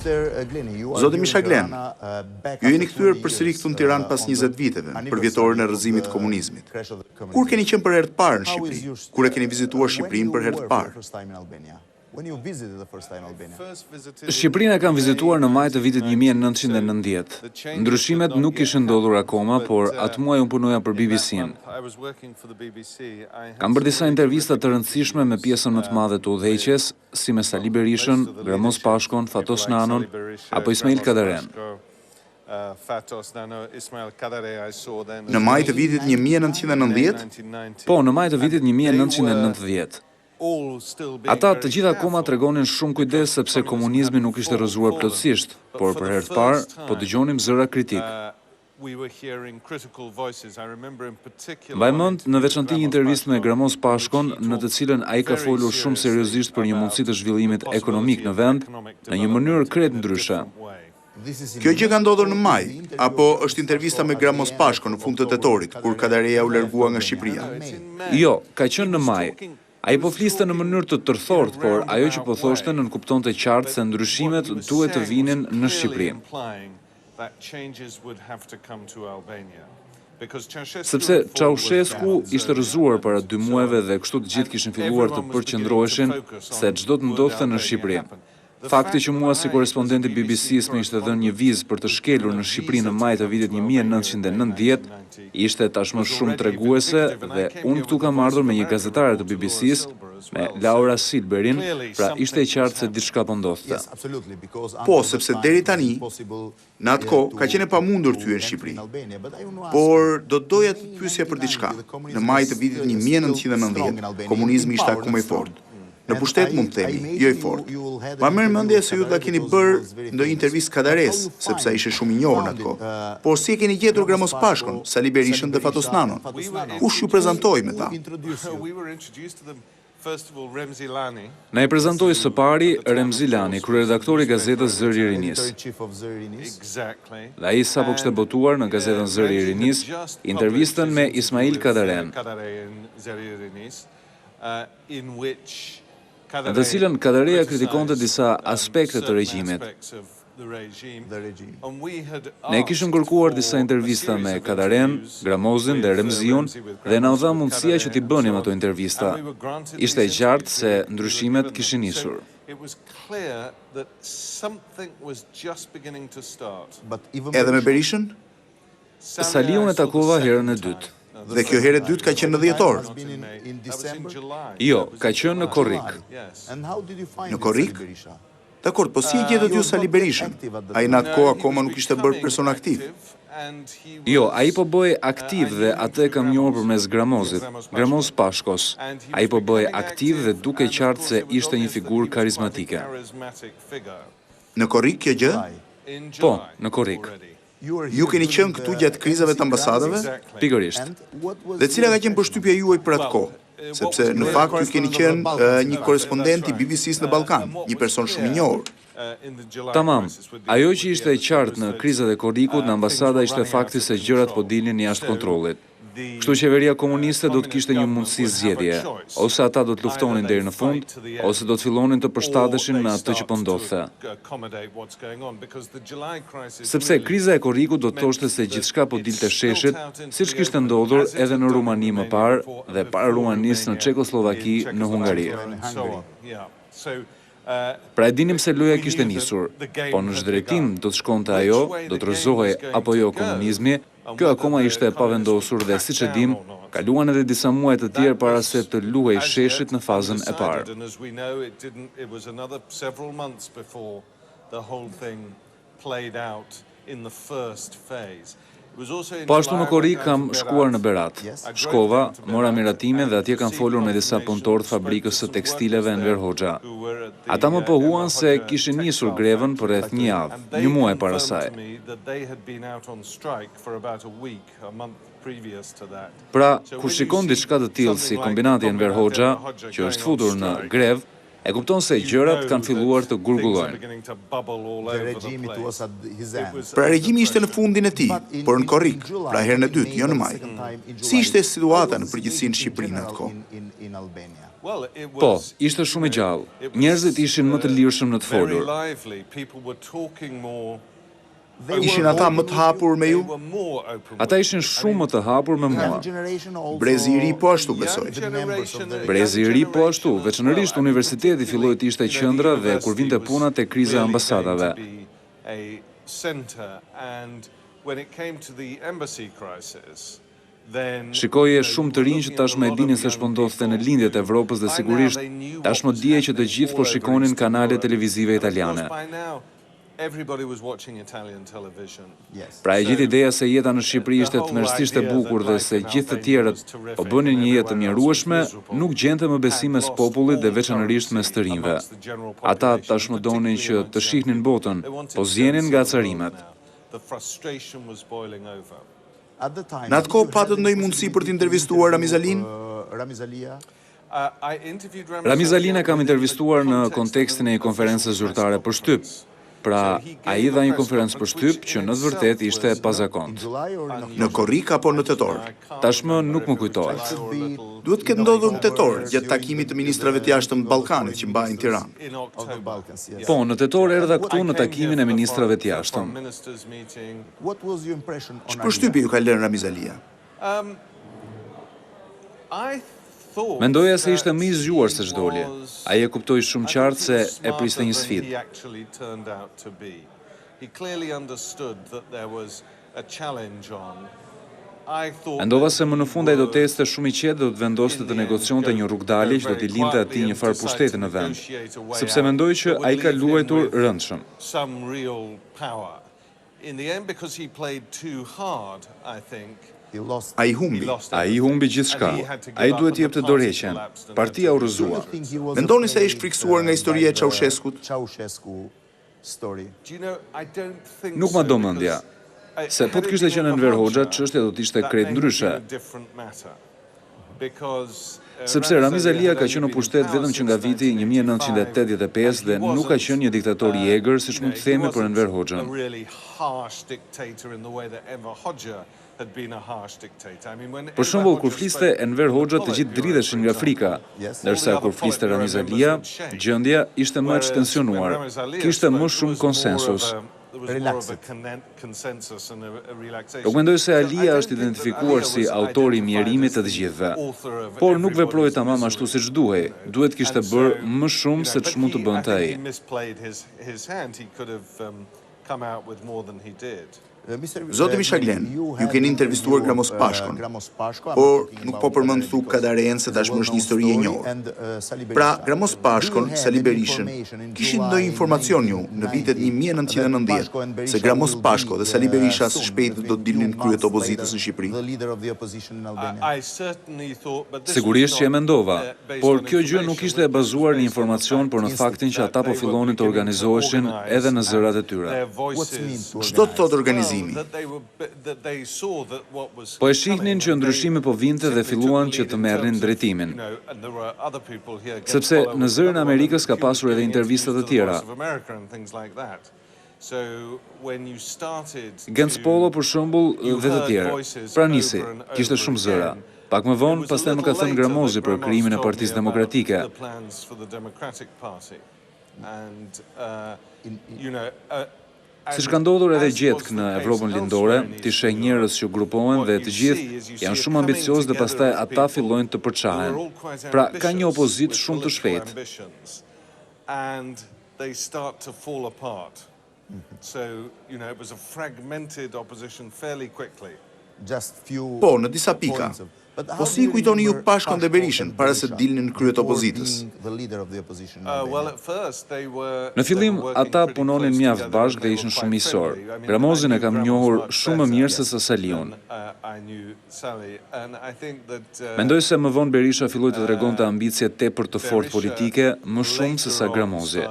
Zoti Misha Glenny, ju jeni kthyer përsëri këtu në Tiranë pas 20 viteve, për vjetorin e rrëzimit të komunizmit. Kur keni qenë për herë të parë në Shqipëri? Kur e keni vizituar Shqipërinë për herë të parë? Shqipërinë e kam vizituar në maj të vitit 1990. Ndryshimet nuk kishin ndodhur akoma, por atë muaj unë punoja për BBC-n. Kam bërë disa intervista të rëndësishme me pjesën më të madhe të udhëheqjes, si me Sali Berishën, Gramoz Pashkon, Fatos Nanon, apo Ismail Kadarenë. Fatos Nanon, Ismail Kadarenë. Në maj të vitit 1990? Po, në maj të vitit 1990. Ata të gjitha akoma tregonin shumë kujdes sepse komunizmi nuk ishte rrëzuar plotësisht, por për herë të parë po dëgjonim zëra kritik. Mbaj mend në veçanti një intervistë me Gramoz Pashkon, në të cilën ai ka folur shumë seriozisht për një mundësi të zhvillimit ekonomik në vend, në një mënyrë krejt ndryshe. Kjo gjë ka ndodhur në maj, apo është intervista me Gramoz Pashkon në fund të tetorit, kur Kadareja u largua nga Shqipëria? Jo, ka qenë në maj. Ai po fliste në mënyrë të tërthort, por ajo që po thoshte nënkuptonte qartë se ndryshimet duhet të vinin në Shqipëri. Sepse Ceaușescu ishte rrëzuar para 2 muajve dhe kështu të gjithë kishin filluar të përqendroheshin se çdo të ndodhte në Shqipëri. Fakti që mua si korrespondenti BBC-s më ishte dhënë një vizë për të shkelur në Shqipëri në maj të vitit 1990 ishte tashmë shumë treguese dhe unë këtu kam ardhur me një gazetare të BBC-s, me Laura Silberin, pra ishte e qartë se diçka po ndodhte. Po, sepse deri tani, në atë kohë ka qenë e pamundur të hyjë në Shqipëri. Por do doja të pyesja për diçka. Në maj të vitit 1990, komunizmi ishte akoma i fortë. Në pushtet mund të themi, jo i fortë. Ma merr mendje se ju ta keni bërë ndonjë intervistë Kadares, sepse ai ishte shumë i njohur në atë kohë. Por si e keni gjetur Gramoz Pashkon, Sali Berishën dhe Fatos Nanon? Kush ju prezantoi me ta? Na i prezantoi së pari Remzilani, kryeredaktori i gazetës Zëri i Rinis. Dhe ai sapo kishte botuar në gazetën Zëri i Rinis intervistën me Ismail Kadarenë, në të cilën Kadareja kritikonte disa aspekte të regjimit. Ne kishim kërkuar disa intervista me Kadarenë, Gramozin dhe Remziun dhe na u dha mundësia që t'i bënim ato intervista. Ishte e qartë se ndryshimet kishin nisur. Edhe me Berishën? Saliun e takova herën e dytë. Dhe kjo herë e dytë ka qenë në dhjetor? Jo, ka qenë në korrik. Në korrik? Dakor, po si e gjetët ju Sali Berishën? Ai në atë kohë akoma nuk ishte bërë person aktiv. Jo, ai po bëhej aktiv dhe atë e kam njohur përmes Gramozit, Gramoz Pashkos. Ai po bëhej aktiv dhe duke qartë se ishte një figurë karizmatike. Në korrik kjo gjë? Po, në korrik. Ju keni qenë këtu gjatë krizave të ambasadave? Pikërisht. Dhe cila ka qenë përshtypja juaj për atë kohë? Sepse në fakt ju keni qenë një korrespondent i BBC-s në Ballkan, një person shumë i njohur. Tamam, ajo që ishte e qartë në krizat e korrikut në ambasada ishte fakti se gjërat po dilnin jashtë kontrollit. Kështu qeveria komuniste do të kishte një mundësi zgjedhje, ose ata do të luftonin deri në fund, ose do të fillonin të përshtateshin me atë që po ndodhte. Sepse kriza e korrikut do të thoshte se gjithçka po dilte sheshit, siç kishte ndodhur edhe në Rumani më parë dhe para Rumanisë në Çekoslovaki në Hungari. Pra e dinim se loja kishte nisur, po në ç'drejtim do të shkonte ajo, do të rrëzohej apo jo komunizmi, kjo akoma ishte e pavendosur dhe siç e dim, kaluan edhe disa muaj të tjerë para se të luhej sheshit në fazën e parë. Po ashtu në korrik kam shkuar në Berat. Shkova, mora miratime dhe atje kam folur me disa punëtorë të fabrikës së tekstileve Enver Hoxha. Ata më pohuan se kishin nisur grevën për rreth një javë, një muaj para saj. Pra, kur shikon diçka të tillë si kombinati Enver Hoxha, që është futur në grevë, E kupton se gjërat kanë filluar të gurgullojnë. Pra regjimi ishte në fundin e tij, por në korrik, pra herën e dytë, jo në maj. Si ishte situata në përgjithësi në Shqipëri në atë kohë? Po, ishte shumë e gjallë. Njerëzit ishin më të lirshëm në të folur. Ishin ata më të hapur me ju? Ata ishin shumë më të hapur me mua. Brezi i ri po ashtu besoj. Brezi i ri po ashtu, veçanërisht universiteti filloi të ishte qendra dhe kur vinte puna te kriza e ambasadave. Shikoje shumë të rinj që tashmë e dinin se ç'po ndodhte në lindjet e Evropës dhe sigurisht tashmë dije që të gjithë po shikonin kanale televizive italiane. Pra e gjithë ideja se jeta në Shqipëri ishte tmerrsisht e bukur dhe se gjithë të tjerët po bënin një jetë të mjerueshme, nuk gjente më besim mes popullit dhe veçanërisht mes të rinjve. Ata tashmë donin që të shihnin botën, po zjenin nga acarimet. Në atë kohë patët ndonjë mundësi për të intervistuar Ramizalin? Ramizalin e kam intervistuar në kontekstin e një konferencë zyrtare për shtyp. Pra, a i dha një konferencë për shtyp që në të vërtet ishte pazakont. Në korrik apo në tetor? Tashmë nuk më kujtohet. Duhet të ketë ndodhur në tetor, gjatë takimit të ministrave të jashtëm të Ballkanit që mbajnë në Tiranë. Po, në tetor erdha këtu në takimin e ministrave të jashtëm. Ç'përshtypje ju ka lënë Ramizalia? Mendoja se ishte më i zgjuar se ç'doli. Ai e kuptoi shumë qartë se e priste një sfidë. Mendova se më në fund ai do të ecte shumë i qetë dhe do të vendoste të negocionte një rrugdalje që do t'i linte atij një farë pushteti në vend, sepse mendoj që ai ka luajtur rëndshëm. Ai humbi. Ai humbi gjithçka. Ai duhet të jepte dorëheqjen. Partia u rrëzua. Mendoni se ai është friksuar nga historia e Ceaușescut? Nuk ma do mendja. Se po të kishte qenë Enver Hoxha, çështja do të ishte krejt ndryshe. Sepse Ramizalia ka qenë në pushtet vetëm që nga viti 1985 dhe nuk ka qenë një diktator i egër, siç mund të themi për Enver Hoxhën. Për shembull, kur fliste Enver Hoxha të gjithë dridheshin nga frika, ndërsa kur fliste Ramizalia, gjendja ishte më e tensionuar. Kishte më shumë konsensus. Nuk mendoj se Alia është identifikuar si autori i mjerimit të gjithëve, por nuk veproi tamam ashtu siç duhej. Duhet kishte bërë më shumë se ç'mund të bënte ai. Zoti Misha Glenny, ju keni intervistuar Gramoz Pashkon, por nuk po përmend thu Kadarenë se tashmë është një histori e njohur. Pra, Gramoz Pashkon, Sali Berishën, kishin ndonjë informacion ju në vitet 1990 se Gramoz Pashko dhe Sali Berisha së shpejti do të dilnin krye të opozitës në Shqipëri? Sigurisht që e mendova, por kjo gjë nuk ishte e bazuar në informacion, por në faktin që ata po fillonin të organizoheshin edhe në zërat e tyre. Ç'do të thotë organizimi? Po e shihnin që ndryshimi po vinte dhe filluan që të merrnin drejtimin. Sepse në zërin e Amerikës ka pasur edhe intervista të tjera. Gens Polo për shembull dhe të tjerë. Pra nisi, kishte shumë zëra. Pak më vonë, pastaj më ka thënë Gramozi për krijimin e Partisë Demokratike. Siç ka ndodhur edhe gjetk në Evropën lindore, ti sheh njerëz që grupohen dhe të gjithë janë shumë ambiciozë dhe pastaj ata fillojnë të përçahen. Pra ka një opozitë shumë të shpejtë. Po, në disa pika. Po si kujtoni ju Pashkon dhe Berishën para se të dilnin në krye të opozitës? Në fillim ata punonin mjaft bashkë dhe ishin shumë miqësor. Gramozin e kam njohur shumë më mirë se sa Saliun. Mendoj se më vonë Berisha filloi të tregonte ambicie tepër të fortë politike, më shumë se sa Gramozi.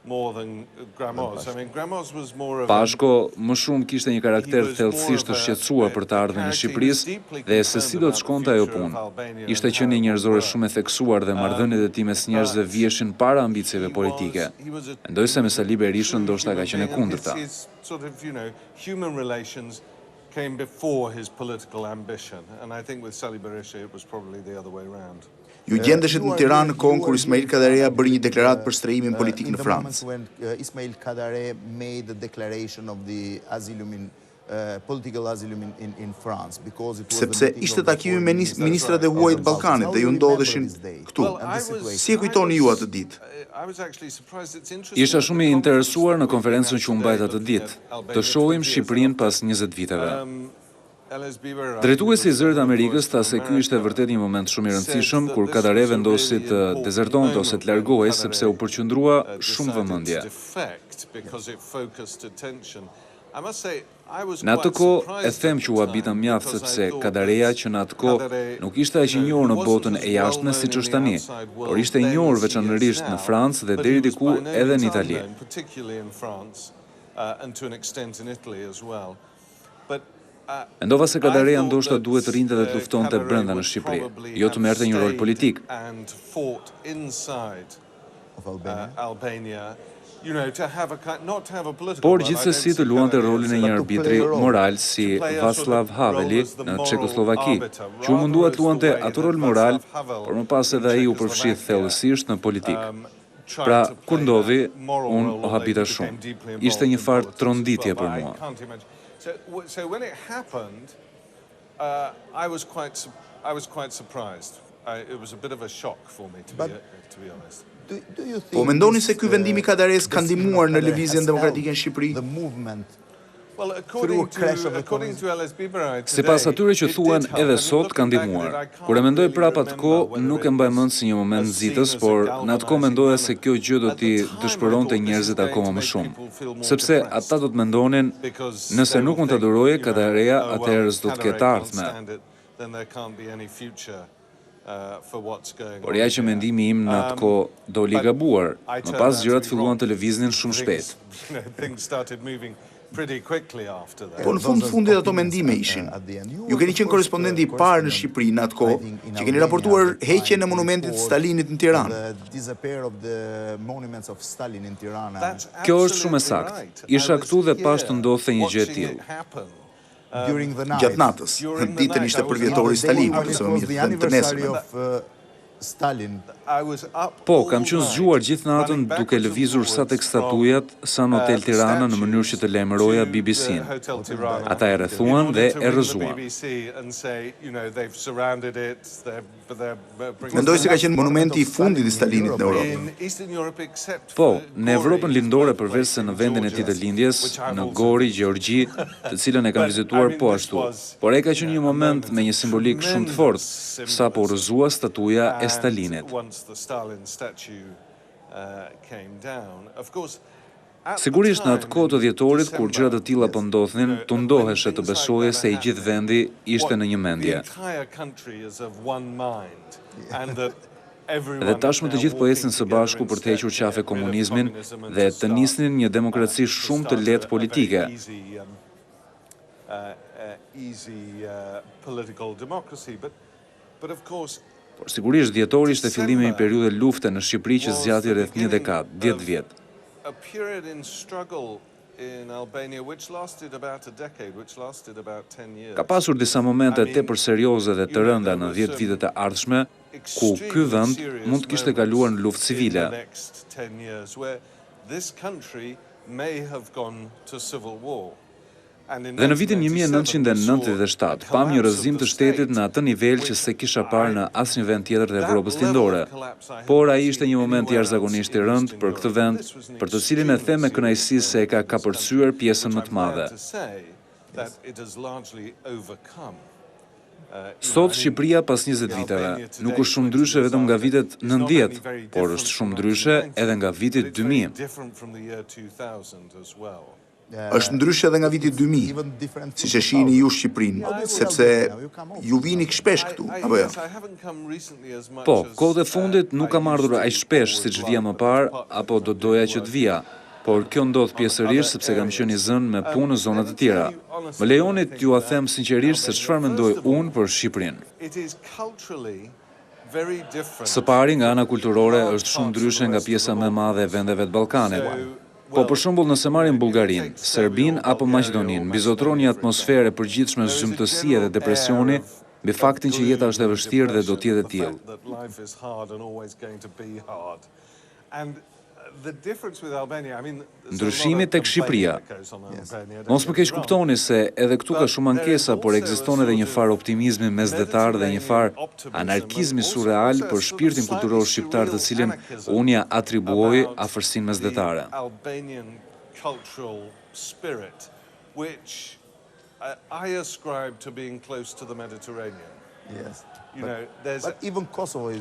more than Gramoz. I mean, Gramoz was more of Pashko më shumë kishte një karakter thellësisht të shqetësuar për të ardhmen e Shqipërisë dhe se si do të shkonte ajo punë. Ishte qenie njerëzore shumë e theksuar dhe marrëdhëniet e tij mes njerëzve vjeshin para ambicieve politike. Mendoj se me Sali Berishën ndoshta ka qenë e kundërta. Sort of, human relations came before his political ambition, and I think with Sali Berishën it was probably the other way around. Ju gjendeshit në Tiranë në kohën kur Ismail Kadarenë bëri një deklaratë për shtrehimin politik në Francë. Ismail Kadarenë made the declaration of the asylum political asylum in France because it was Sepse ishte takimi me ministrat e huaj të Ballkanit dhe ju ndodheshin këtu. Si e kujtoni ju atë ditë? Isha shumë i interesuar në konferencën që u mbajt atë ditë, të shohim Shqipërinë pas 20 viteve. Drejtuesi i Zërit Amerikës tha se ky ishte vërtet një moment shumë i rëndësishëm kur Kadare vendosi të dezertonte ose të largohej sepse u përqendrua shumë vëmendje. Në atë kohë e them që u habita mjaft sepse Kadareja që në atë kohë nuk ishte aq i njohur në botën e jashtme siç është tani, por ishte i njohur veçanërisht në Francë dhe deri diku edhe në Itali. Mendova se Kadareja ndoshta duhet të rinte dhe të luftonte brenda në Shqipëri, jo të merrte një rol politik. Por gjithsesi të luante rolin e një arbitri moral si Václav Haveli në Çekoslovaki, që u mundua të luante atë rol moral, por më pas edhe ai u përfshi thellësisht në politikë. Pra, kur ndodhi, unë o habita shumë. Ishte një farë tronditje për mua. So when it happened, I was quite surprised. It was a bit of a shock for me, to be honest. Po mendoni se ky vendim i Kadares ka ndihmuar në lëvizjen demokratike në Shqipëri? Well, according to LSB, Sipas atyre që thuan edhe sot ka ndihmuar. Kur e mendoj prap atë kohë, nuk e mbaj mend si një moment nxitës, por në atë kohë mendoja se kjo gjë do t'i dëshpëronte njerëzit akoma më shumë. Sepse ata do të mendonin, nëse nuk mund ta durojë Kadareja, atëherë s'do të ketë ardhme. Por ja që mendimi im në atë kohë doli i gabuar. Më pas gjërat filluan të lëviznin shumë shpejt. Po në fundit ato mendime ishin. Ju keni qenë korrespondenti i parë në Shqipëri në atë kohë që keni raportuar heqjen e monumentit Stalinit në Tiranë. Kjo është shumë e saktë. Isha këtu dhe pash të ndodhte një gjë e tillë. Gjatë natës, ditën ishte përvjetori i Stalinit, ose më mirë të nesërmen. Po, kam qenë zgjuar gjithë natën duke lëvizur sa tek statujat, sa në Hotel Tirana në mënyrë që të lajmëroja BBC-n. Ata e rrethuan dhe e rrëzuan. Mendoj se ka qenë monumenti i fundit i Stalinit në Europë. Po, në Evropën lindore përveç se në vendin e tij të lindjes, në Gori, Gjeorgji, të cilën e kam vizituar po ashtu. Por ai ka qenë një moment me një simbolik shumë të fortë, sapo u rrëzua statuja e Stalinit. Sigurisht në atë kohë të dhjetorit, kur gjëra të tilla po ndodhnin, të ndoheshe të besoje se i gjithë vendi ishte në një mendje. Dhe tashmë të gjithë po ecnin së bashku për të hequr qafe komunizmin dhe të nisnin një demokraci shumë të lehtë politike. Por sigurisht dhjetori ishte fillimi i një periudhe lufte në Shqipëri që zgjati rreth një dekadë, 10 vjet. Ka pasur disa momente tepër serioze dhe të rënda në 10 vitet e ardhshme, ku ky vend mund të kishte kaluar në luftë civile. Dhe në vitin 1997, pam një rrëzim të shtetit në atë nivel që se kisha parë në asnjë vend tjetër të Evropës lindore. Por ai ishte një moment jashtëzakonisht i rënd për këtë vend, për të cilin e them me kënaqësi se e ka kapërcyer pjesën më të madhe. Sot Shqipëria pas 20 viteve nuk është shumë ndryshe vetëm nga vitet 90, por është shumë ndryshe edhe nga viti 2000. Është ndryshe edhe nga viti 2000, siç e shihni ju Shqipërinë, sepse ju vini shpesh këtu, apo jo? Po, kohët e fundit nuk kam ardhur aq shpesh siç vija më parë, apo do doja që të vija, por kjo ndodh pjesërisht sepse kam qenë i zënë me punë në zona të tjera. Më lejoni t'ju a them sinqerisht se çfarë mendoj unë për Shqipërinë. Së pari, nga ana kulturore është shumë ndryshe nga pjesa më e madhe e vendeve të Ballkanit. Po për shembull nëse marrim Bullgarinë, Serbinë apo Maqedoninë, mbizotron një atmosferë e përgjithshme zymtësie dhe depresioni, mbi faktin që jeta është e vështirë dhe do të jetë e tillë. Ndryshimi tek Shqipëria. Mos më keq kuptoni se edhe këtu ka shumë ankesa, por ekziston edhe një farë optimizmi mesdetar dhe një farë anarkizmi surreal për shpirtin kulturor shqiptar të cilin unë ja atribuoj afërsinë mesdetare.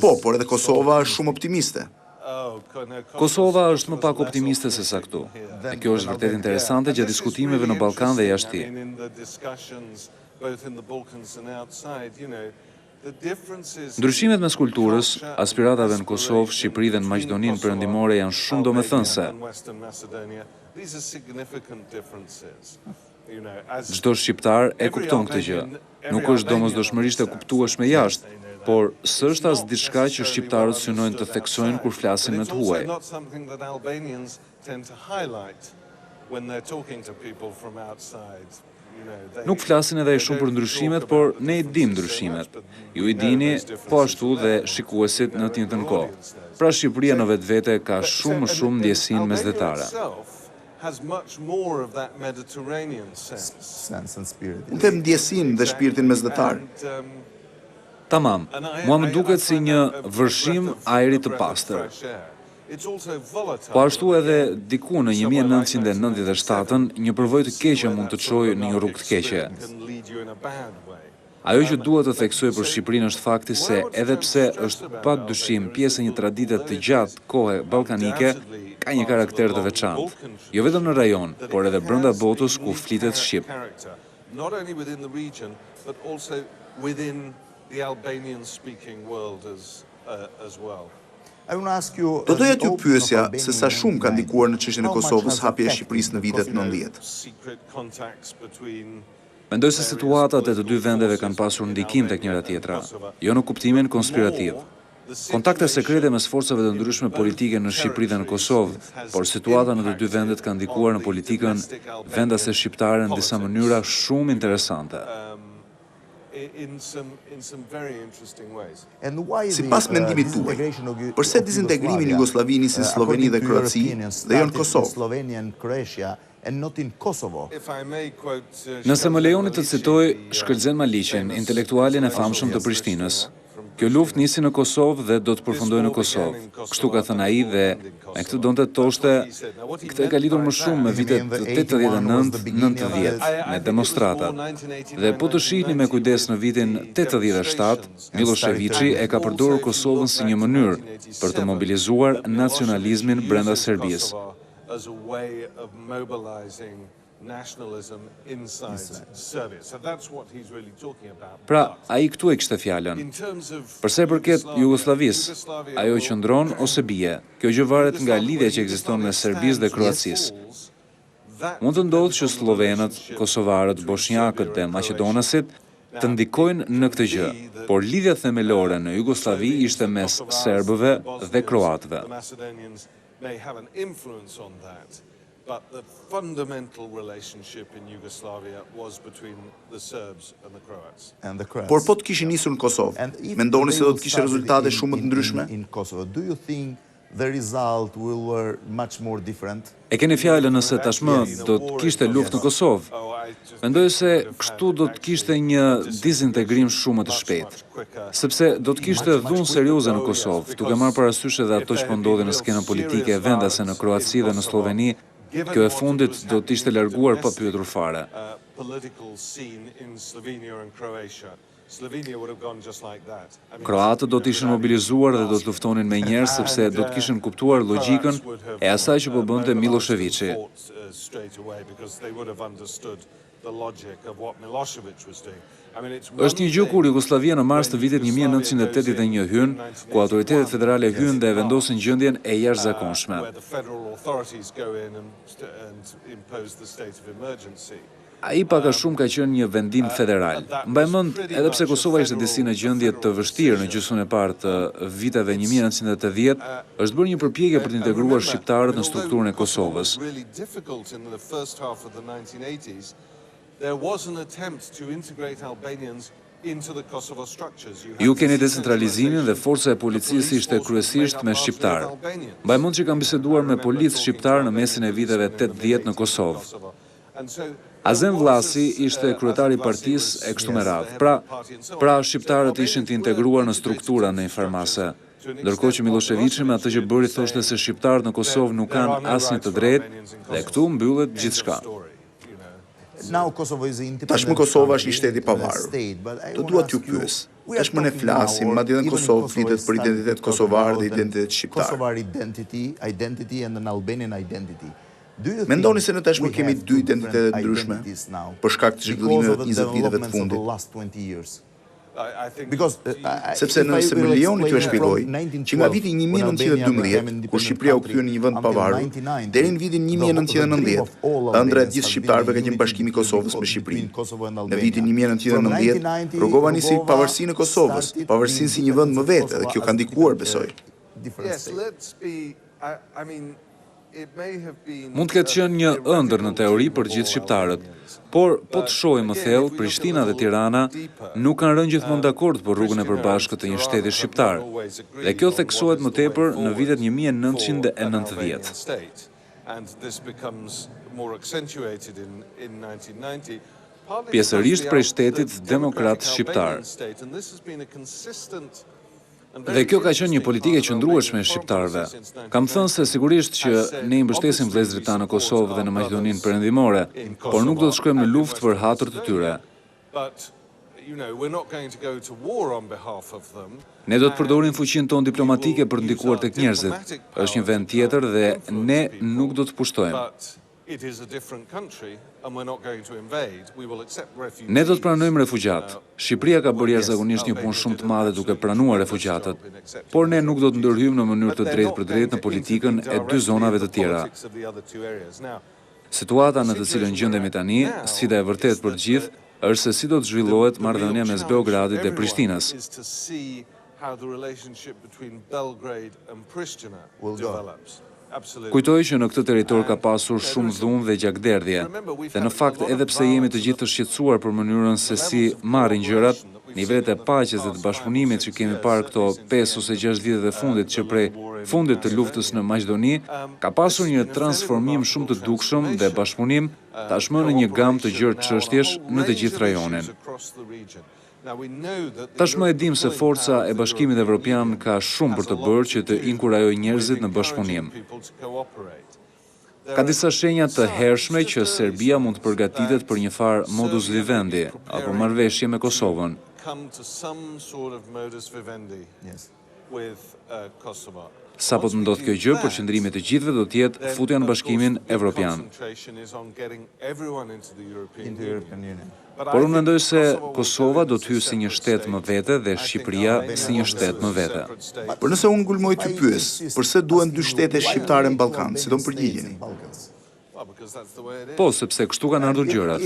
Po, por edhe Kosova është shumë optimiste. Kosova është më pak optimiste se sa këtu. Dhe kjo është vërtet interesante gjatë diskutimeve në Ballkan dhe jashtë. Ndryshimet mes kulturës, aspiratave në Kosovë, Shqipëri dhe në Maqedoninë Perëndimore janë shumë domethënëse. Çdo shqiptar e kupton këtë gjë. Nuk është domosdoshmërisht e kuptueshme jashtë, por s'është as diçka që shqiptarët synojnë të theksojnë kur flasin me të huaj. Nuk flasin edhe shumë për ndryshimet, por ne i dim ndryshimet. Ju i dini, po ashtu dhe shikuesit në të njëjtën kohë. Pra Shqipëria në vetvete ka shumë më shumë ndjesinë mesdhetare. Unë them ndjesinë dhe shpirtin mesdhetar. Tamam, mua më duket si një vërshim ajri të pastër. Po ashtu edhe diku në 1997, një përvojë të keqe mund të çojë në një rrugë të keqe. Ajo që duhet të theksoj për Shqipërinë është fakti se edhe pse është padyshim pjesë e një tradite të gjatë kohe ballkanike, ka një karakter të veçantë, jo vetëm në rajon, por edhe brenda botës ku flitet shqip. Do doja t'ju pyesja se sa shumë ka ndikuar në çështjen e Kosovës hapja e Shqipërisë në vitet 90. Mendoj se situatat e të dy vendeve kanë pasur ndikim tek njëra tjetra, jo në kuptimin konspirativ. Kontakte sekrete mes forcave të ndryshme politike në Shqipëri dhe në Kosovë, por situata në të dy vendet ka ndikuar në politikën vendase shqiptare në disa mënyra shumë interesante. Sipas mendimit tuaj, përse dizintegrimin në Jugosllavi nisin Sloveni dhe Kroaci dhe jo në Kosovë? Nëse më lejoni të citoj Shkëlzen Maliqin, intelektualin e famshëm të Prishtinës, kjo luftë nisi në Kosovë dhe do të përfundojë në Kosovë. Kështu ka thënë ai dhe me këtë donte të thoshte, këtë e ka lidhur më shumë me vitet 89-90 me demonstrata. Dhe po të shihni me kujdes në vitin 87, Miloševići e ka përdorur Kosovën si një mënyrë për të mobilizuar nacionalizmin brenda Serbisë. Pra, ai këtu e kishte fjalën. Përsa i përket Jugosllavisë, ajo qëndron ose bie. Kjo gjë varet nga lidhja që ekziston mes Serbisë dhe Kroacisë. Mund të ndodhë që slovenët, kosovarët, bosnjakët dhe maqedonasit të ndikojnë në këtë gjë, por lidhja themelore në Jugosllavi ishte mes serbëve dhe kroatëve. But the fundamental relationship in Yugoslavia was between the Serbs and the Croats. Por po të kishin nisur në Kosovë, mendoni se do të kishte rezultate shumë më të ndryshme? E keni fjalën nëse tashmë do të kishte luftë në Kosovë. Mendoj se kështu do të kishte një dizintegrim shumë më të shpejtë, sepse do të kishte dhunë serioze në Kosovë, duke marrë parasysh edhe ato që po ndodhin në skenën politike e vendase në Kroaci dhe në Sloveni. Kjo e fundit do të ishte larguar pa pyetur fare. Kroatët do të ishin mobilizuar dhe do të luftonin me njerëz sepse do të kishin kuptuar logjikën e asaj që po bënte Miloševići. Është një gjë kur Jugosllavia në mars të vitit 1981 hyn, ku autoritetet federale hyn dhe vendosin gjendjen e jashtëzakonshme. Ai pak a shumë ka qenë një vendim federal. Mbaj mend, edhe pse Kosova ishte disi në gjendje të vështirë në gjysmën e parë të viteve 1980, është bërë një përpjekje për të integruar shqiptarët në strukturën e Kosovës. Ju keni decentralizimin dhe forca e policisë ishte kryesisht me shqiptarë. Mbaj mend që kam biseduar me policë shqiptar në mesin e viteve 80 në Kosovë. Azem Vllasi ishte kryetari i partisë e kështu me radhë. Pra shqiptarët ishin të integruar në struktura në farmase. Ndërkohë që Miloševići me atë që bëri thoshte se shqiptarët në Kosovë nuk kanë asnjë të drejtë dhe këtu mbyllet gjithçka. Tashmë Kosova është një shtet i pavarur. Të dua t'ju pyes. Tashmë ne flasim, madje edhe në Kosovë flitet për identitet kosovar dhe identitet shqiptar. Mendoni se në tashmë kemi dy identitete ndryshme për shkak të zhvillimeve të 20 viteve të fundit? Sepse nëse më lejoni t'ju e shpjegoj që nga viti 1912, kur Shqipëria u kthye në një vend pavarur, deri në vitin 1990, ëndra e gjithë shqiptarëve ka qenë bashkimi i Kosovës me Shqipërinë. Në vitin 1990, rrogova nisi pavarësinë e Kosovës, pavarësinë si një vend më vetë, dhe kjo ka ndikuar, besoj. Mund të ketë qenë një ëndër në teori për gjithë shqiptarët, por po të shohim më thellë, Prishtina dhe Tirana nuk kanë rënë gjithmonë dakord për rrugën e përbashkët të një shteti shqiptar. Dhe kjo theksohet më tepër në vitet 1990. Pjesërisht prej shtetit demokrat shqiptar. Dhe kjo ka qenë një politike qëndrueshme e shqiptarëve. Kam thënë se sigurisht që ne i mbështesim vëllezërit tanë në Kosovë dhe në Maqedoninë Perëndimore, por nuk do të shkojmë në luftë për hatër të tyre. Ne do të përdorim fuqinë tonë diplomatike për të ndikuar tek njerëzit. Është një vend tjetër dhe ne nuk do të pushtojmë. Ne do të pranojmë refugjat. Shqipëria ka bërë jashtëzakonisht një punë shumë të madhe duke pranuar refugjatët, por ne nuk do të ndërhyjmë në mënyrë të drejtë për drejtë në politikën e dy zonave të tjera. Situata në të cilën gjendemi tani, sfida e vërtetë për të gjithë, është se si do të zhvillohet marrëdhënia mes Beogradit dhe Prishtinës. Kujtoj që në këtë territor ka pasur shumë dhunë dhe gjakderdhje, dhe në fakt edhe pse jemi të gjithë të shqetësuar për mënyrën se si marrin gjërat, nivelet e paqes dhe të bashkëpunimit që kemi parë këto 5 ose 6 vitet e fundit që prej fundit të luftës në Maqedoni, ka pasur një transformim shumë të dukshëm dhe bashkëpunim tashmë në një gamë të gjerë çështjesh në të gjithë rajonin. Tashmë e dim se forca e Bashkimit Evropian ka shumë për të bërë që të inkurajojë njerëzit në bashkëpunim. Ka disa shenja të hershme që Serbia mund të përgatitet për një farë modus vivendi apo marrëveshje me Kosovën. Sa po të ndodh kjo gjë, përqendrimi të gjithëve do të jetë futja në Bashkimin Evropian. Por unë mendoj se Kosova do të hyjë si një shtet më vete dhe Shqipëria si një shtet më vete. Por nëse unë ngulmoj të pyes, përse duhen dy shtete shqiptare në Ballkan, si do të përgjigjeni? Po, sepse kështu kanë ardhur gjërat.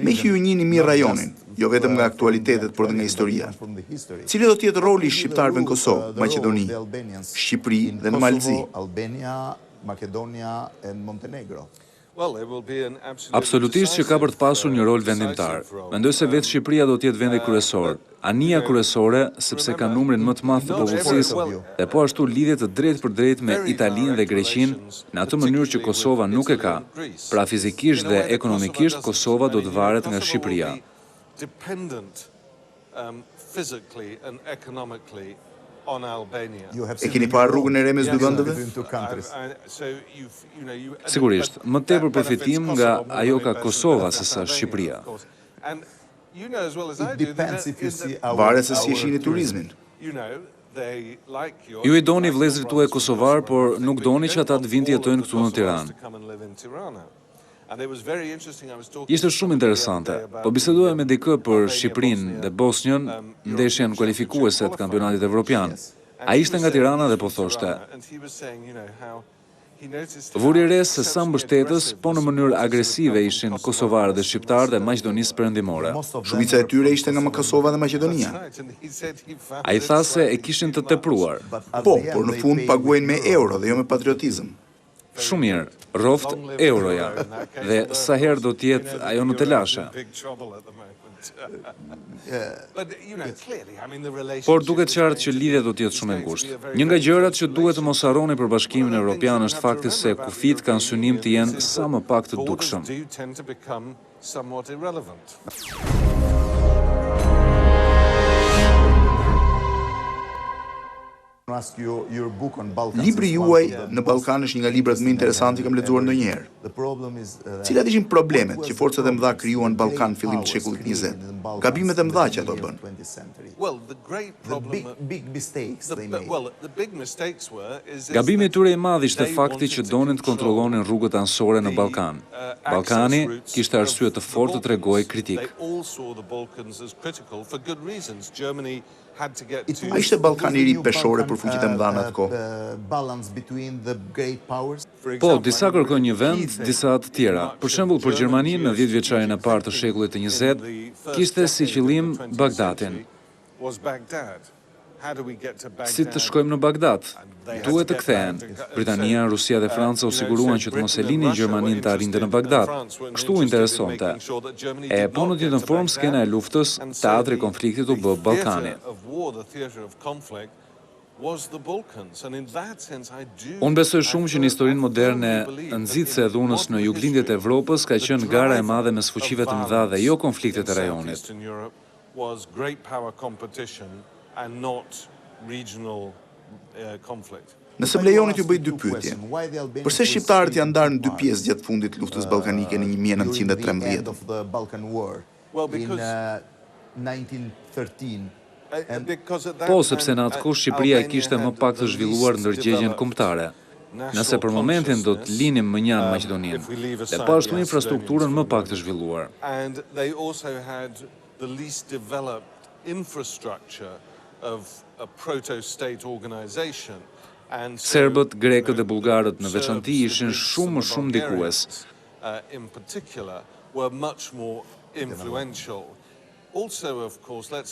Me që ju njihni mirë rajonin, jo vetëm nga aktualitetet, por edhe nga historia. Cili do të jetë roli i shqiptarëve në Kosovë, Maqedoni, Shqipëri dhe në Malzi? Absolutisht që ka për të pasur një rol vendimtar. Mendoj se vetë Shqipëria do të jetë vendi kryesor. Anija kryesore, sepse ka numrin më të madh të popullsisë dhe po ashtu lidhje të drejtë për drejtë me Italinë dhe Greqinë në atë mënyrë që Kosova nuk e ka. Pra fizikisht dhe ekonomikisht Kosova do të varet nga Shqipëria. E keni parë rrugën e re mes dy vendeve? Sigurisht, më tepër përfitim nga ajo ka Kosova se sa Shqipëria. you know as well as I do, depends if you see our... Varet se si e shihni turizmin. you know, they like your... Ju I doni vëllezërit tuaj kosovar, por nuk doni që ata të vinë të jetojnë këtu në Tiranë. Ishte shumë interesante, po biseduaj me dikë për Shqipërinë dhe Bosnjën, ndeshjen kualifikuese të kampionatit evropian. Ai ishte nga Tirana dhe po thoshte: vuri re se sa mbështetës, po në mënyrë agresive ishin kosovarë dhe shqiptarë dhe Maqedonisë Perëndimore. Shumica e tyre ishte nga Kosova dhe Maqedonia. Ai tha se e kishin të tepruar. Po, por në fund paguajnë me euro dhe jo me patriotizëm. Shumë mirë, roft euroja. Dhe sa herë do të jetë ajo në telashe. Por duket qartë që lidhja do të jetë shumë e ngushtë. Një nga gjërat që duhet të mos harroni për Bashkimin Evropian është fakti se kufit kanë synim të jenë sa më pak të dukshëm. Libri juaj në Ballkan është një nga librat më interesantë që kam lexuar ndonjëherë. Cilat ishin problemet që forcat e mëdha krijuan në Ballkan fillim të shekullit 20? Gabimet e mëdha që ato bën. Gabimi I tyre I madh ishte fakti që donin të kontrollonin rrugët anësore në Ballkan. Ballkani kishte arsye të fortë të tregojë kritik. A ishte Ballkani I ri peshore për fuqitë e mëdha në atë kohë? Po, disa kërkojnë një vend, disa të tjera. Për shembull, për Gjermaninë në 10 vjeçarin e parë të shekullit të 20, kishte si qëllim Bagdadin. Si të shkojmë në Bagdad? Duhet të kthehen. Britania, Rusia dhe Franca u siguruan që të mos e linin Gjermaninë të arrinte në Bagdad. Kështu u interesonte. E po në të njëjtën formë skena e luftës, teatri I konfliktit u bë Ballkani. Unë besoj shumë që në historinë moderne, nxitse e dhunës në juglindjet e Evropës ka qenë gara e madhe mes fuqive të mëdha dhe jo konfliktet e rajonit. Nëse blejoni t'ju bëj dy pyetje. Përse shqiptarët janë ndarë në dy pjesë gjatë fundit të luftës ballkanike në 1913? Po, sepse në atë kohë Shqipëria kishte më pak të zhvilluar ndërgjegjen kombëtare. Nëse për momentin do të linim më njanë Maqedoninë, dhe po ashtu infrastrukturën më pak të zhvilluar. Serbët, grekët dhe bullgarët në veçanti ishin shumë më shumë ndikues.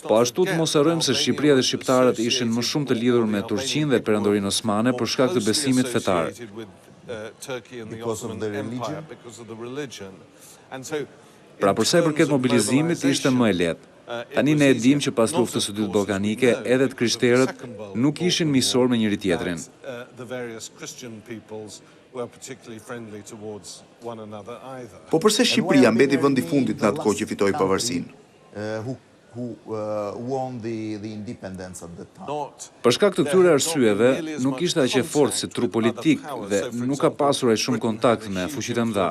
Po ashtu të mos harrojmë se Shqipëria dhe shqiptarët ishin më shumë të lidhur me Turqinë dhe Perandorinë Osmane për shkak të besimit fetar. Pra përsa I përket mobilizimit ishte më e lehtë. Tani ne e dim që pas luftës së dytë ballkanike, edhe të krishterët nuk ishin miqësor me njëri tjetrin. Po përse Shqipëria mbeti vendi I fundit në atë kohë që fitoi pavarësinë? Për shkak të këtyre arsyeve, nuk ishte aq e fortë si tru politik dhe nuk ka pasur aq shumë kontakt me fuqitë e mëdha.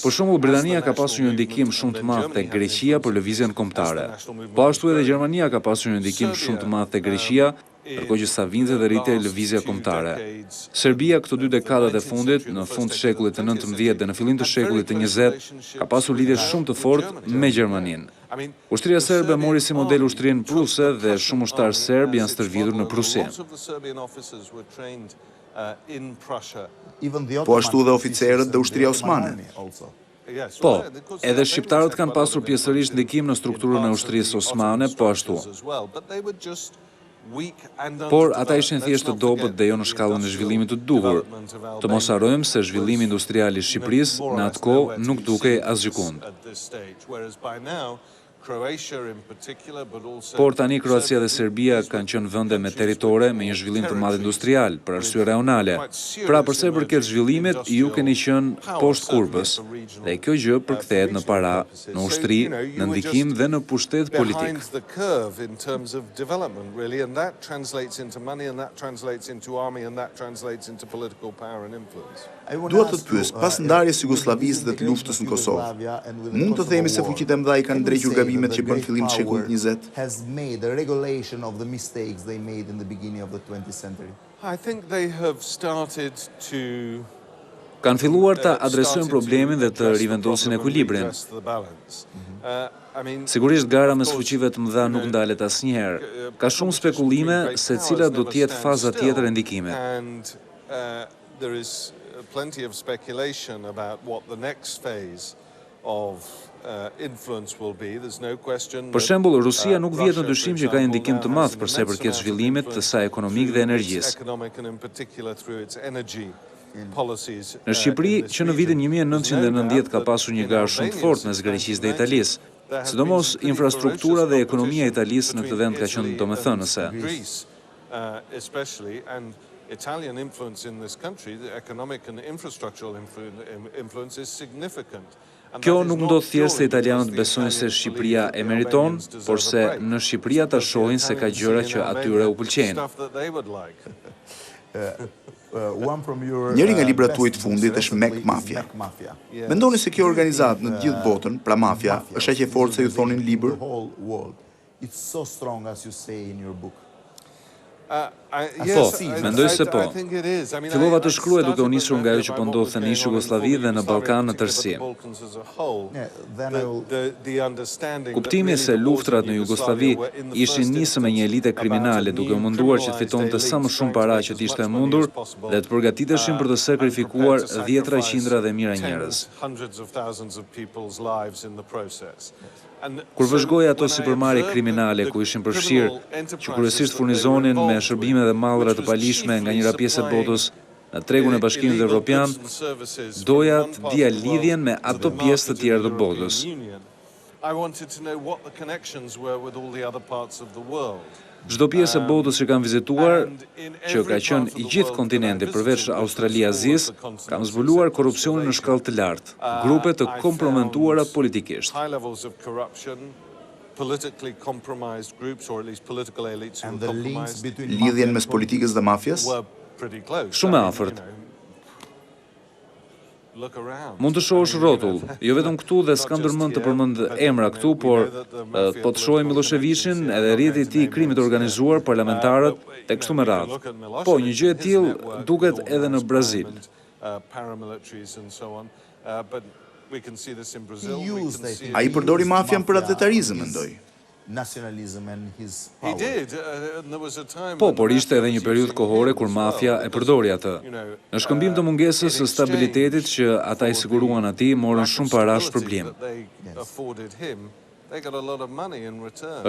Për shembull, Britania ka pasur një ndikim shumë të madh tek Greqia për lëvizjen kombëtare. Po ashtu edhe Gjermania ka pasur një ndikim shumë të madh tek Greqia, ndërkohë që sa vinte dhe rritej lëvizja kombëtare. Serbia këto 2 dekadat e fundit, në fund të shekullit të 19 dhe në fillim të shekullit të 20, ka pasur lidhje shumë të fortë me Gjermaninë. Ushtria serbe mori si model ushtrinë pruse dhe shumë ushtarë serb janë stërvitur në Prusi. Po ashtu dhe oficerët dhe ushtria osmane. Po, edhe shqiptarët kanë pasur pjesërisht ndikim në strukturën e ushtrisë osmane, po ashtu. Por ata ishin thjesht të dobët dhe jo në shkallën e zhvillimit të duhur. Të mos harrojmë se zhvillimi industrial I Shqipërisë në atë kohë nuk dukej asgjëkund. Por tani Kroacia dhe Serbia kanë qenë vende me territore me një zhvillim të madh industrial për arsye rajonale. Pra përse I përket zhvillimit, ju keni qenë poshtë kurbës dhe kjo gjë përkthehet në para, në ushtri, në ndikim dhe në pushtet politik. Dua të pyes, pas ndarjes së Jugosllavisë dhe të luftës në Kosovë, mund të themi se fuqitë e mëdha I kanë ndrequr gabimet gabimet që bën fillim të shekullit 20? Has made a regulation of the mistakes they made in the beginning of the 20th century. I think they have started to Kanë filluar ta adresojnë problemin dhe të rivendosin ekuilibrin. Sigurisht gara mes fuqive të mëdha nuk ndalet asnjëherë. Ka shumë spekulime se cila do të jetë faza tjetër e ndikimit. There is plenty of speculation about what the next phase of influence will be. There's no question. Për shembull, Rusia nuk vjet në dyshim që ka një ndikim të madh për sa i përket zhvillimit të saj ekonomik dhe energjisë. Në Shqipëri, që në vitin 1990 ka pasur një garë shumë të fortë mes Greqisë dhe Italisë, sidomos infrastruktura dhe ekonomia e Italisë në këtë vend ka qenë domethënëse. Italian influence in this country, the economic and infrastructural influence is significant. Kjo nuk ndodh thjesht se italianët besojnë se Shqipëria e meriton, por se në Shqipëri ata shohin se ka gjëra që atyre u pëlqejnë. Njëri nga librat tuaj të fundit është dhe Mafia. Mendoni se kjo organizatë në të gjithë botën, pra Mafia, është aq e fortë se ju thonin libër? It's so strong as you say in your book. Po, mendoj se po. Fillova të shkruaj duke u nisur nga ajo që po ndodhte në ish Jugosllavi dhe në Ballkan në tërësi. Kuptimi se luftrat në Jugosllavi ishin nisë me një elite kriminale duke u munduar që të fitonte sa më shumë para që të ishte e mundur dhe të përgatiteshin për të sakrifikuar dhjetra qindra dhe mijëra njerëz. Kur vëzhgoi ato sipërmarrje kriminale ku ishin përfshirë, që kryesisht furnizonin me shërbime dhe mallra të palishme nga njëra pjesë e botës në tregun e Bashkimit Evropian, doja të dija lidhjen me ato pjesë të tjera të botës. Çdo pjesë e botës që kam vizituar, që ka qenë i gjithë kontinenti përveç Australi Azisë, kam zbuluar korrupsionin në shkallë të lartë, grupe të komprometuara politikisht. Lidhjen mes politikës dhe mafias? Shumë e afërt. Mund të shohësh rrotull, jo vetëm këtu dhe s'kam ndërmend të përmend emra këtu, por po të shohim Miloševićin, edhe rrjeti i tij krimit të organizuar, parlamentarët e kështu me radhë. Po, një gjë e tillë duket edhe në Brazil. Ai përdori mafian për atetarizëm, mendoj. Nationalism and his power. Po, por ishte edhe një periudhë kohore kur mafia e përdori atë. Në shkëmbim të mungesës së stabilitetit që ata i siguruan atij, morën shumë para shpërblim.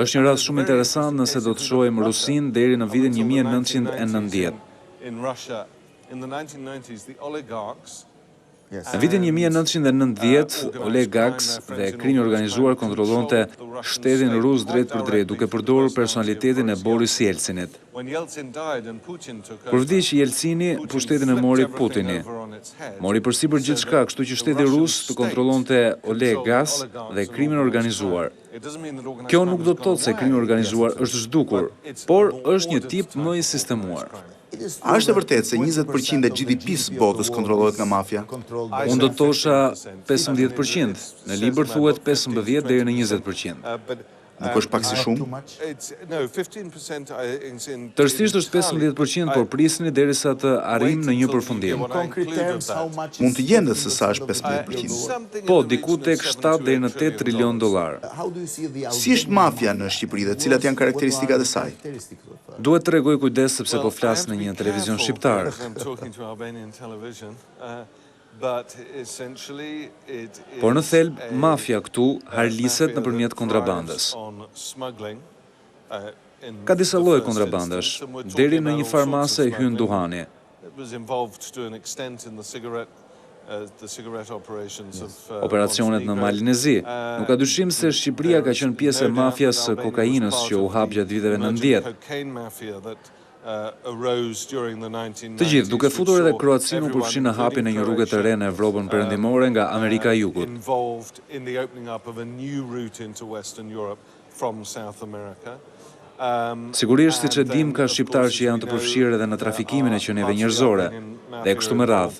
Është një rast shumë interesant nëse do të shohim Rusinë deri në vitin 1990. Në vitin 1990, oligarkë dhe krimi organizuar kontrollonte shtetin rus drejt për drejt, duke përdorur personalitetin e Boris Jelcinit. Kur vdiq Jelcini, pushtetin e mori Putini. Mori përsipër gjithçka, kështu që shteti rus të kontrollonte oligarkë dhe krimin organizuar. Kjo nuk do të thotë se krimi organizuar është zhdukur, por është një tip më i sistemuar. A është e vërtetë se 20% e GDP-s botës kontrollohet nga mafia? Unë do të thosha 15%. Në libër thuhet 15 deri në 20%. Nuk është pak si shumë? Tërësisht është 15%, por prisni derisa të arrijmë në një përfundim. Mund të gjendet se sa është 15%. Po, diku tek 7 deri në 8 trilion dollar. Si është mafia në Shqipëri dhe cilat janë karakteristikat e saj? Duhet të tregoj kujdes sepse po flas në një televizion shqiptar. Por në thelb, mafia këtu harliset nëpërmjet kontrabandës. Ka disa lloje kontrabandash, deri në një farmase hyn duhani. Operacionet në Malinezi. Nuk ka dyshim se Shqipëria ka qenë pjesë e mafias së kokainës që u hap gjatë viteve 90. Të gjithë, duke futur edhe Kroacinë u përfshin në hapjen e një rruge të re në Evropën perëndimore nga Amerika e Jugut. Sigurisht, siç e dim, ka shqiptarë që janë të përfshirë edhe në trafikimin e qenieve njerëzore, dhe kështu me radhë.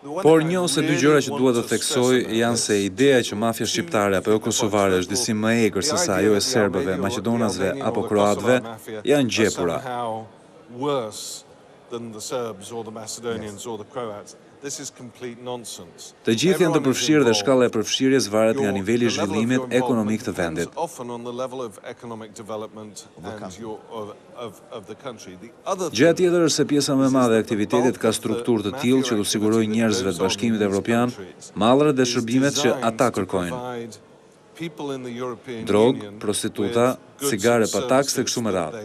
Por një ose dy gjëra që dua të theksoj janë se ideja që mafia shqiptare apo jo kosovare është disi më e egër se sa ajo e serbëve, maqedonasve apo kroatëve, janë gjepura. Të gjithë janë të përfshirë dhe shkalla e përfshirjes varet nga niveli i zhvillimit ekonomik të vendit. Gjëja tjetër është se pjesa më e madhe e aktivitetit ka strukturë të tillë që t'u sigurojë njerëzve të Bashkimit Evropian mallrat dhe shërbimet që ata kërkojnë. Drogë, prostituta, cigare pa taksë e kështu me radhë.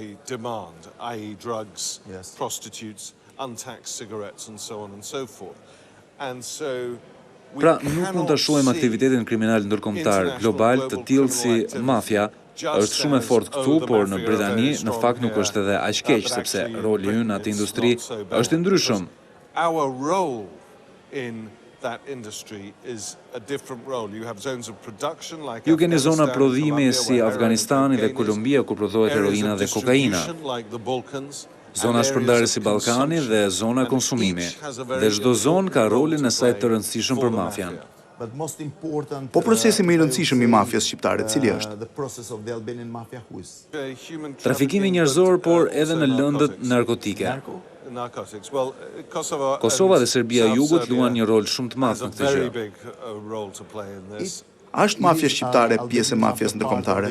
Pra, nuk mund të shohim aktivitetin kriminal ndërkombëtar global të tillë si mafia, është shumë e fortë këtu, por në Britani në fakt nuk është edhe aq keq, sepse roli ynë në atë industri është i ndryshëm. Ju keni zona prodhimi si Afganistani dhe Kolumbia ku prodhohet heroina dhe kokaina. Zona shpërndarjes si Ballkani dhe zona konsumimi. Dhe çdo zonë ka rolin e saj të rëndësishëm për mafian. Po procesi më i rëndësishëm i mafias shqiptare, cili është? Trafikimi njerëzor, por edhe në lëndët narkotike. Kosova dhe Serbia e Jugut luan një rol shumë të madh në këtë gjë. A është mafia shqiptare pjesë e mafias ndërkombëtare?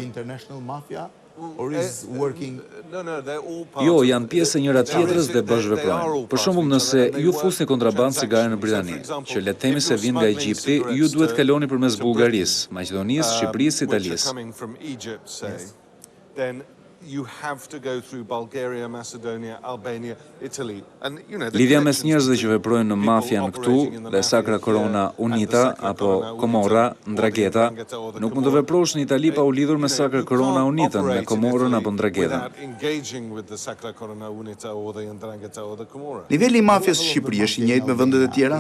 Jo, janë pjesë e njëra tjetrës dhe bashkëveprojnë. Për shembull, nëse ju fusni kontrabandë cigare në Britani, që le të themi se vjen nga Egjipti, ju duhet kaloni përmes Bullgarisë, Maqedonisë, Shqipërisë, Italisë. Lidhja mes njerëzve që veprojnë në mafian këtu dhe Sacra Corona Unita apo Komorra, Ndragheta, nuk mund të veprosh në Itali pa u lidhur me Sacra Corona Unitën, me Komorrën apo Ndrangetën. Niveli i mafias në Shqipëri është i njëjtë me vendet e tjera?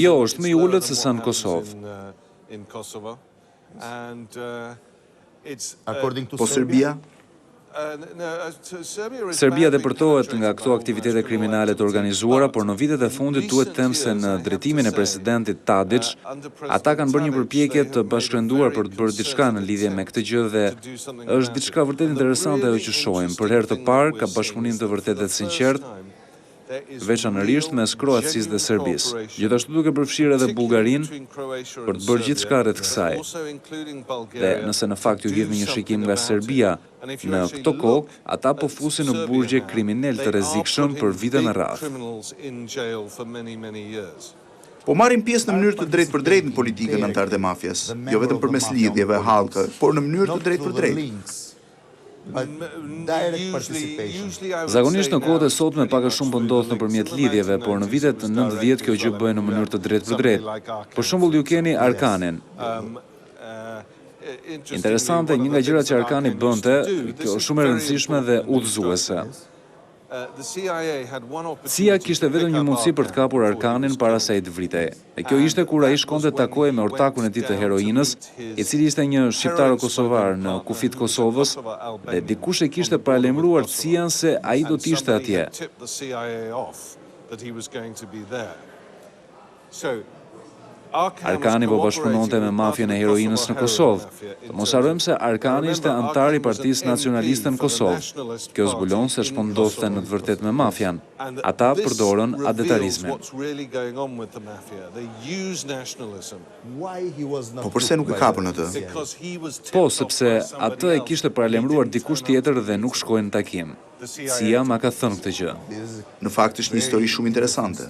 Jo, është më i ulët se sa në Kosovë. Po Serbia? Serbia depërtohet nga këto aktivitete kriminale të organizuara, por në vitet e fundit duhet them se në drejtimin e presidentit Tadić, ata kanë bërë një përpjekje të bashkërenduar për të bërë diçka në lidhje me këtë gjë dhe është diçka vërtet interesante ajo që shohim. Për herë të parë ka bashkëpunim të vërtetë të sinqertë, veçanërisht mes Kroacisë dhe Serbisë. Gjithashtu duke përfshirë edhe Bullgarinë për të bërë gjithçka rreth kësaj. Dhe nëse në fakt ju hidhni një shikim nga Serbia, në këtë kohë ata po fusin në burgje kriminal të rrezikshëm për vite me radhë. Po marrin pjesë në mënyrë të drejtë për drejtë në politikën anëtarët e mafias, jo vetëm përmes lidhjeve hallkë, por në mënyrë të drejtë për drejtë. Zakonisht në kohët e sotme pak a shumë po ndodh nëpërmjet lidhjeve, por në vitet 90 kjo gjë bëhej në mënyrë të drejtë për drejtë. Për shembull, ju keni Arkanin. Interesante, një nga gjërat që Arkani bënte, kjo është shumë e rëndësishme dhe udhëzuese. CIA kishte vetëm një mundësi për të kapur Arkanin para se ai të vritej. E kjo ishte kur ai shkonte takohej me ortakun e tij të heroinës, i cili ishte një shqiptar-kosovar në kufit Kosovës, dhe dikush e kishte paralajmëruar CIA-n se ai do të ishte atje. Arkani po bashkëpunonte me mafjen e heroinës në Kosovë. Të mos harrojmë se Arkani ishte antar i Partisë Nacionaliste në Kosovë. Kjo zbulon se ç'po ndodhte në të vërtetë me mafian. Ata përdorën adetarizmin. Po përse nuk e kapën atë? Po, sepse atë e kishte paralajmëruar dikush tjetër dhe nuk shkoi në takim. CIA ma ka thënë këtë gjë. Në fakt është një histori shumë interesante.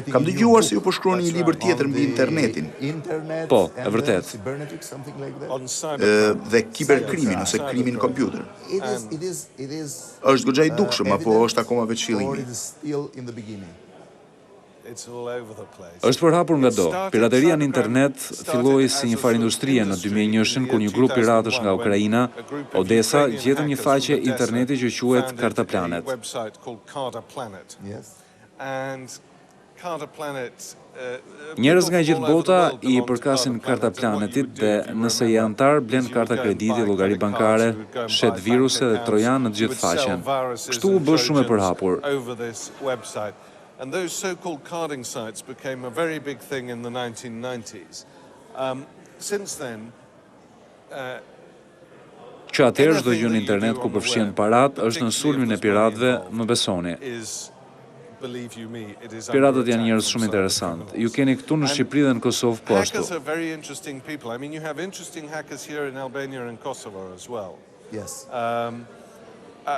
Kam dëgjuar se ju po shkruani një libër tjetër mbi internetin. Po, e vërtet. Dhe kiberkrimin ose krimin në kompjuter. Është goxha i dukshëm apo është akoma veç fillimi? Është përhapur nga do. Pirateria në internet filloi si një farë industrie në 2001 kur një grup piratësh nga Ukraina, Odessa, gjetën një faqe interneti që quhet Kartaplanet. Njerëz nga gjithë bota i përkasin karta planetit dhe nëse je antar blen karta krediti, llogari bankare, shet viruse dhe trojan në të gjithë faqen. Kështu u bë shumë e përhapur. And those so-called carding sites became a very big thing in the 1990s. Since then, Që atëherë çdo gjë në internet ku përfshihen parat është në sulmin e piratëve, më besoni. Piratët janë njerëz shumë interesant. Ju keni këtu në Shqipëri dhe në Kosovë po ashtu. Hackers are very interesting people. I mean, you have interesting hackers here in Albania and Kosovo as well. Yes.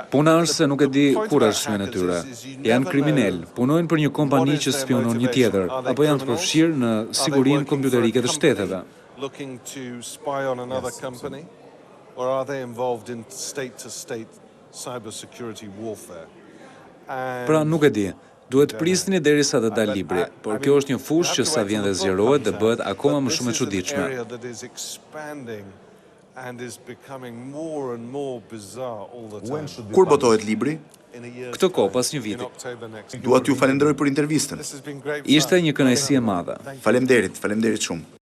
Puna është se nuk e di kur arsyën e tyre. Janë kriminal, punojnë për një kompani që spionon një tjetër, apo janë të përfshirë në sigurinë kompjuterike të shteteve. Looking to spy on another company, or are they involved in state-to-state cybersecurity warfare? Pra nuk e di. Duhet prisni derisa të dalë libri, por kjo është një fushë që sa vjen dhe zgjerohet dhe bëhet akoma më shumë e çuditshme. Kur botohet libri? Këtë kohë pas një viti. Dua t'ju falenderoj për intervistën. Ishte një kënaqësi e madhe. Faleminderit shumë.